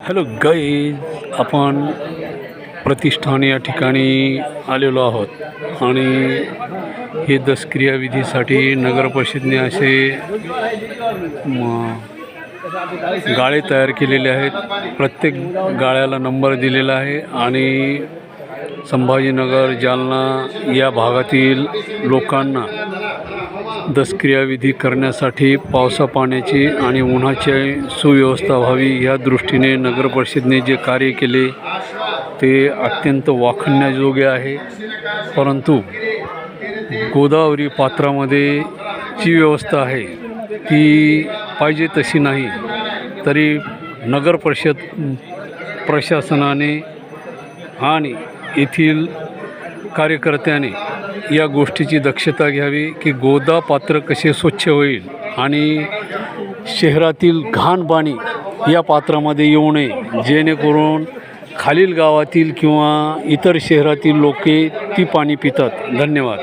Hello guys, आपण प्रतिष्ठान या ठिकाणी आलेलो आहोत आणि हे दशक्रिया विधीसाठी नगर परिषदेने असे गाळे तयार केलेले आहेत। प्रत्येक गाळ्याला नंबर दिलेला आहे आणि संभाजीनगर, जालना या भागातील लोकांना दशक्रिया विधी करण्यासाठी पावसा पाण्याची आणि उन्हाची सुव्यवस्था व्हावी या दृष्टीने नगर परिषदेने जे कार्य केले ते अत्यंत वाखाणण्याजोगे आहे। परंतु गोदावरी पात्रामध्ये जी व्यवस्था आहे ती पाहिजे तशी नाही, तरी नगर परिषद प्रशासनाने आणि येथील कार्यकर्त्याने या गोष्टीची दक्षता घ्यावी की गोदा पात्र कसे स्वच्छ होईल आणि शहरातील घाण पाणी या पात्रामध्ये येऊ नये, जेणेकरून खालील गावातील किंवा इतर शहरातील लोके ती पाणी पितात। धन्यवाद।